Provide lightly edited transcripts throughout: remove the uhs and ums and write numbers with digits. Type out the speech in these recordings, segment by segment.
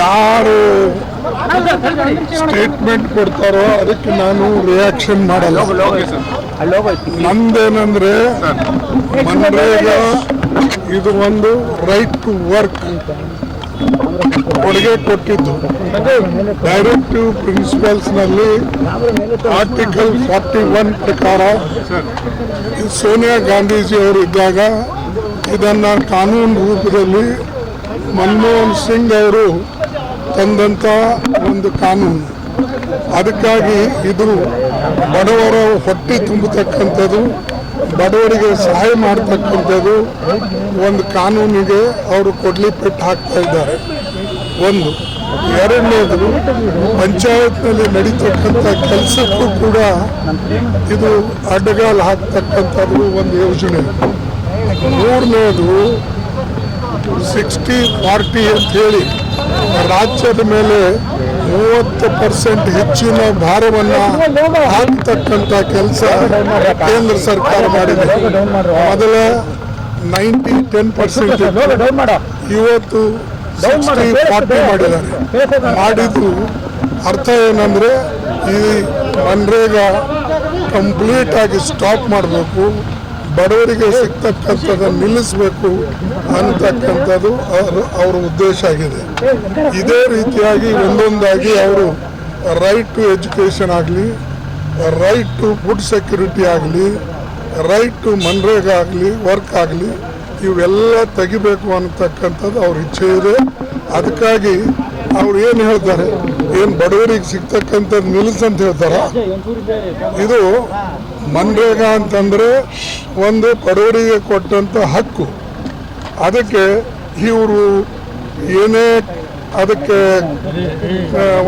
ಯಾರು ಸ್ಟೇಟ್ಮೆಂಟ್ ಕೊಡ್ತಾರೋ ಅದಕ್ಕೆ ನಾನು ರಿಯಾಕ್ಷನ್ ಮಾಡಲ್ಲ. ನಂದೇನಂದ್ರೆ ಮನ್ರೇಗಾ ಇದು ಒಂದು ರೈಟ್ ಟು ವರ್ಕ್ ಕೊಡುಗೆ ಕೊಟ್ಟಿದ್ದು. ಡೈರೆಕ್ಟಿವ್ ಪ್ರಿನ್ಸಿಪಲ್ಸ್ ನಲ್ಲಿ ಆರ್ಟಿಕಲ್ 41 ಪ್ರಕಾರ ಸೋನಿಯಾ ಗಾಂಧೀಜಿ ಅವರು ಇದ್ದಾಗ ಇದನ್ನ ಕಾನೂನು ರೂಪದಲ್ಲಿ ಮನಮೋಹನ್ ಸಿಂಗ್ ಅವರು ತಂದಂತ ಒಂದು ಕಾನೂನು. ಅದಕ್ಕಾಗಿ ಇದು ಬಡವರ ಹೊಟ್ಟೆ ತುಂಬತಕ್ಕಂಥದ್ದು, ಬಡವರಿಗೆ ಸಹಾಯ ಮಾಡತಕ್ಕಂಥದ್ದು ಒಂದು ಕಾನೂನಿಗೆ ಅವರು ಕೊಡ್ಲಿ ಪೆಟ್ಟು ಹಾಕ್ತಾ ಇದ್ದಾರೆ. ಒಂದು ಎರಡನೇದು, ಪಂಚಾಯತ್ನಲ್ಲಿ ನಡೀತಕ್ಕಂಥ ಕೆಲಸಕ್ಕೂ ಕೂಡ ಇದು ಅಡ್ಡಗಾಲು ಹಾಕ್ತಕ್ಕಂಥದ್ದು ಒಂದು ಯೋಜನೆ. ಮೂರನೇದು 60-40 ಅಂತ ಹೇಳಿ ರಾಜ್ಯದ ಮೇಲೆ 30% ಹೆಚ್ಚಿನ ಭಾರವನ್ನು ಹಾಕತಕ್ಕಂಥ ಕೆಲಸ ಕೇಂದ್ರ ಸರ್ಕಾರ ಮಾಡಿದೆ. ಮೊದಲ 90-10% ಇವತ್ತು 60-40 ಮಾಡಿದ್ದಾರೆ. ಮಾಡಿದ್ದು ಅರ್ಥ ಏನಂದ್ರೆ ಈ ಮನ್ರೇಗಾ ಕಂಪ್ಲೀಟ್ ಆಗಿ ಸ್ಟಾಪ್ ಮಾಡಬೇಕು, ಬಡವರಿಗೆ ಸಿಗ್ತಕ್ಕಂಥದ್ದನ್ನು ನಿಲ್ಲಿಸಬೇಕು ಅನ್ನತಕ್ಕಂಥದ್ದು ಅವರ ಉದ್ದೇಶ ಆಗಿದೆ. ಇದೇ ರೀತಿಯಾಗಿ ಒಂದೊಂದಾಗಿ ಅವರು ರೈಟ್ ಟು ಎಜುಕೇಷನ್ ಆಗಲಿ, ರೈಟ್ ಟು ಫುಡ್ ಸೆಕ್ಯೂರಿಟಿ ಆಗಲಿ, ರೈಟ್ ಟು ಮನ್ರೇಗಾ ಆಗಲಿ, ವರ್ಕ್ ಆಗಲಿ, ಇವೆಲ್ಲ ತೆಗಿಬೇಕು ಅನ್ನತಕ್ಕಂಥದ್ದು ಅವ್ರ ಇಚ್ಛೆ ಇದೆ. ಅದಕ್ಕಾಗಿ ಅವ್ರು ಏನು ಹೇಳ್ತಾರೆ, ಏನು ಬಡವರಿಗೆ ಸಿಗ್ತಕ್ಕಂಥದ್ದು ನಿಲ್ಲಿಸಂತ ಹೇಳ್ತಾರ. ಇದು ಮನ್ರೇಗಾ ಅಂತಂದರೆ ಒಂದು ಬಡವರಿಗೆ ಕೊಟ್ಟಂಥ ಹಕ್ಕು. ಅದಕ್ಕೆ ಇವರು ಏನೇ ಅದಕ್ಕೆ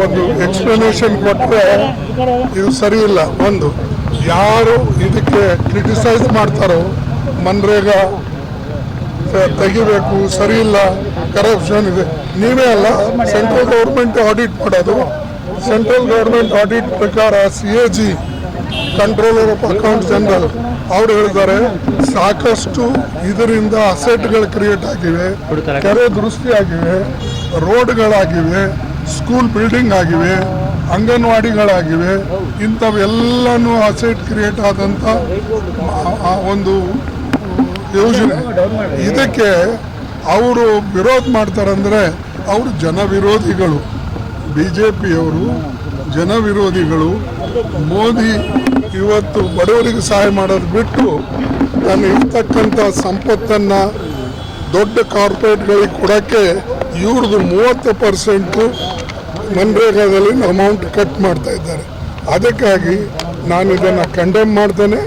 ಒಂದು ಎಕ್ಸ್ಪ್ಲನೇಷನ್ ಕೊಟ್ಟರೆ ಇದು ಸರಿ ಇಲ್ಲ. ಒಂದು ಯಾರು ಇದಕ್ಕೆ ಕ್ರಿಟಿಸೈಸ್ ಮಾಡ್ತಾರೋ ಮನ್ರೇಗಾ ತೆಗಿಬೇಕು, ಸರಿ ಇಲ್ಲ, ಕರಪ್ಷನ್ ಇದೆ, ನೀವೇ ಅಲ್ಲ, ಸೆಂಟ್ರಲ್ ಗೌರ್ಮೆಂಟ್ ಆಡಿಟ್ ಮಾಡೋದು. ಸೆಂಟ್ರಲ್ ಗೌರ್ಮೆಂಟ್ ಆಡಿಟ್ ಪ್ರಕಾರ CAG controller of account general ಅವ್ರು ಹೇಳಿದ್ದಾರೆ, ಸಾಕಷ್ಟು ಇದರಿಂದ ಅಸೆಟ್ಗಳು ಕ್ರಿಯೇಟ್ ಆಗಿವೆ, ಕೆರೆ ದುರಸ್ತಿ ಆಗಿವೆ, ರೋಡ್ಗಳಾಗಿವೆ, ಸ್ಕೂಲ್ ಬಿಲ್ಡಿಂಗ್ ಆಗಿವೆ, ಅಂಗನವಾಡಿಗಳಾಗಿವೆ. ಇಂಥವೆಲ್ಲನೂ ಅಸೆಟ್ ಕ್ರಿಯೇಟ್ ಆದಂಥ ಒಂದು ಯೋಜನೆ. ಇದಕ್ಕೆ ಅವರು ವಿರೋಧ ಮಾಡ್ತಾರಂದ್ರೆ ಅವರು ಜನವಿರೋಧಿಗಳು. BJPಯವರು ಜನವಿರೋಧಿಗಳು. ಮೋದಿ ಇವತ್ತು ಬಡವರಿಗೆ ಸಹಾಯ ಮಾಡೋದು ಬಿಟ್ಟು ತನ್ನ ಇರ್ತಕ್ಕಂಥ ಸಂಪತ್ತನ್ನು ದೊಡ್ಡ ಕಾರ್ಪೊರೇಟ್ಗಳಿಗೆ ಕೊಡೋಕ್ಕೆ ಇವ್ರದ್ದು 30% ಮನ್ರೇಗಾದಲ್ಲಿ ಅಮೌಂಟ್ ಕಟ್ ಮಾಡ್ತಾ ಇದ್ದಾರೆ. ಅದಕ್ಕಾಗಿ ನಾನು ಇದನ್ನು ಕಂಡೆಮ್ ಮಾಡ್ತೇನೆ.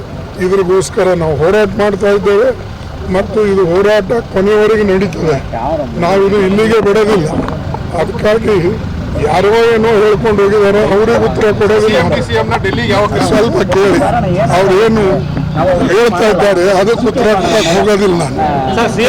ಇದ್ರಿಗೋಸ್ಕರ ನಾವು ಹೋರಾಟ ಮಾಡ್ತಾ ಇದ್ದೇವೆ ಮತ್ತು ಇದು ಹೋರಾಟ ಕೊನೆಯವರೆಗೆ ನಡೀತದೆ. ನಾವಿದು ಇಲ್ಲಿಗೆ ಬಿಡೋದಿಲ್ಲ. ಅದಕ್ಕಾಗಿ ಯಾರೋ ಏನೋ ಹೇಳ್ಕೊಂಡು ಹೋಗಿದ್ದಾರೆ, ಅವ್ರಿಗೆ ಉತ್ತರ ಕೊಡೋದಿಲ್ಲ. ಸ್ವಲ್ಪ ಕೇಳಿ, ಅವ್ರು ಏನು ಹೇಳ್ತಾ ಇದ್ದಾರೆ ಅದಕ್ಕೆ ಉತ್ತರ ಕೊಡಕ್ಕೆ ಹೋಗೋದಿಲ್ಲ ನಾನು.